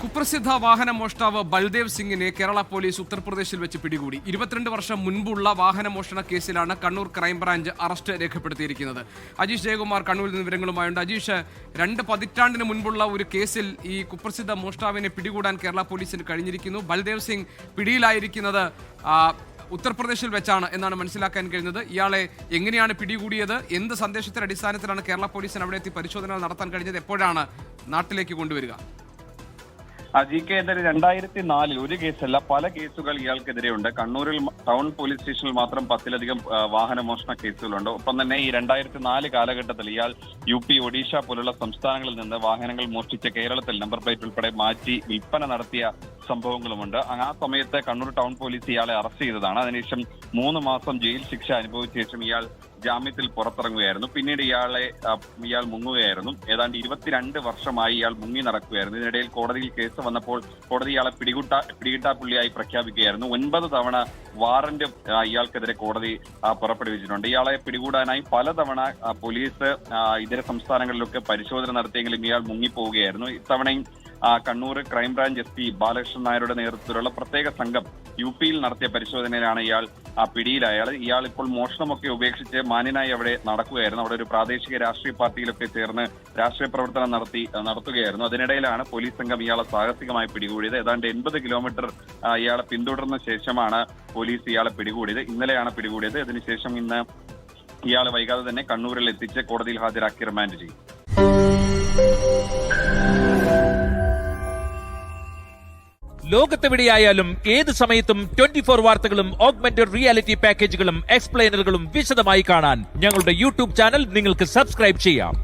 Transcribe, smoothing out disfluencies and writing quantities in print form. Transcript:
കുപ്രസിദ്ധ വാഹന മോഷ്ടാവ് ബൽദേവ് സിംഗിനെ കേരള പോലീസ് ഉത്തർപ്രദേശിൽ വെച്ച് പിടികൂടി. 22 വർഷം മുൻപുള്ള വാഹന മോഷണ കേസിലാണ് കണ്ണൂർ ക്രൈംബ്രാഞ്ച് അറസ്റ്റ് രേഖപ്പെടുത്തിയിരിക്കുന്നത്. അജീഷ് ജയകുമാർ കണ്ണൂരിൽ നിന്ന് വിവരങ്ങളുമായുണ്ട്. അജീഷ്, 2 പതിറ്റാണ്ടിന് മുൻപുള്ള ഒരു കേസിൽ ഈ കുപ്രസിദ്ധ മോഷ്ടാവിനെ പിടികൂടാൻ കേരള പോലീസിന് കഴിഞ്ഞിരിക്കുന്നു. ബൽദേവ് സിംഗ് പിടിയിലായിരിക്കുന്നത് ഉത്തർപ്രദേശിൽ വെച്ചാണ് എന്നാണ് മനസ്സിലാക്കാൻ കഴിഞ്ഞത്. ഇയാളെ എങ്ങനെയാണ് പിടികൂടിയത്? എന്ത് സന്ദേശത്തിന്റെ അടിസ്ഥാനത്തിലാണ് കേരള പോലീസിന് അവിടെ എത്തി പരിശോധന നടത്താൻ കഴിഞ്ഞത്? എപ്പോഴാണ് നാട്ടിലേക്ക് കൊണ്ടുവരിക? GK, 2004 ഒരു കേസല്ല, പല കേസുകൾ ഇയാൾക്കെതിരെ ഉണ്ട്. കണ്ണൂരിൽ ടൗൺ പോലീസ് സ്റ്റേഷനിൽ മാത്രം 10ലധികം വാഹന മോഷണ കേസുകളുണ്ട്. ഒപ്പം തന്നെ ഈ 2004 കാലഘട്ടത്തിൽ ഇയാൾ UP, ഒഡീഷ പോലുള്ള സംസ്ഥാനങ്ങളിൽ നിന്ന് വാഹനങ്ങൾ മോഷ്ടിച്ച് കേരളത്തിൽ നമ്പർ പ്ലേറ്റ് ഉൾപ്പെടെ മാറ്റി വിൽപ്പന നടത്തിയ സംഭവങ്ങളുമുണ്ട്. ആ സമയത്ത് കണ്ണൂർ ടൗൺ പോലീസ് ഇയാളെ അറസ്റ്റ് ചെയ്തതാണ്. അതിനുശേഷം 3 മാസം ജയിൽ ശിക്ഷ അനുഭവിച്ച ശേഷം ഇയാൾ ജാമ്യത്തിൽ പുറത്തിറങ്ങുകയായിരുന്നു. പിന്നീട് ഇയാൾ മുങ്ങുകയായിരുന്നു. ഏതാണ്ട് 22 വർഷമായി ഇയാൾ മുങ്ങി നടക്കുകയായിരുന്നു. ഇതിനിടയിൽ കോടതിയിൽ കേസ് വന്നപ്പോൾ കോടതി ഇയാളെ പിടികിട്ടാപ്പുള്ളിയായി പ്രഖ്യാപിക്കുകയായിരുന്നു. 9 തവണ വാറന്റ് ഇയാൾക്കെതിരെ കോടതി പുറപ്പെടുവിച്ചിട്ടുണ്ട്. ഇയാളെ പിടികൂടാനായി പലതവണ പോലീസ് ഇതര സംസ്ഥാനങ്ങളിലൊക്കെ പരിശോധന നടത്തിയെങ്കിലും ഇയാൾ മുങ്ങിപ്പോവുകയായിരുന്നു. ഇത്തവണയും കണ്ണൂർ ക്രൈംബ്രാഞ്ച് SP ബാലകൃഷ്ണൻ നായരുടെ നേതൃത്വത്തിലുള്ള പ്രത്യേക സംഘം UPയിൽ നടത്തിയ പരിശോധനയിലാണ് ഇയാൾ പിടിയിലായാൽ. ഇയാൾ ഇപ്പോൾ മോഷണമൊക്കെ ഉപേക്ഷിച്ച് മാന്യനായി അവിടെ നടക്കുകയായിരുന്നു. അവിടെ ഒരു പ്രാദേശിക രാഷ്ട്രീയ പാർട്ടിയിലൊക്കെ ചേർന്ന് രാഷ്ട്രീയ പ്രവർത്തനം നടത്തുകയായിരുന്നു. അതിനിടയിലാണ് പോലീസ് സംഘം ഇയാളെ സാഹസികമായി പിടികൂടിയത്. ഏതാണ്ട് 80 കിലോമീറ്റർ ഇയാളെ പിന്തുടർന്ന ശേഷമാണ് പോലീസ് ഇയാളെ പിടികൂടിയത്. ഇന്നലെയാണ് പിടികൂടിയത്. അതിനുശേഷം ഇന്ന് ഇയാളെ വൈകാതെ തന്നെ കണ്ണൂരിൽ എത്തിച്ച് കോടതിയിൽ ഹാജരാക്കി റിമാൻഡ് ചെയ്യും. ലോകത്തെവിടെയായാലും ഏത് സമയത്തും 24 വാർത്തകളും ഓഗ്മെന്റഡ് റിയാലിറ്റി പാക്കേജുകളും എക്സ്പ്ലെയിനറുകളും വിശദമായി കാണാൻ ഞങ്ങളുടെ YouTube ചാനൽ നിങ്ങൾക്ക് സബ്സ്ക്രൈബ് ചെയ്യാം.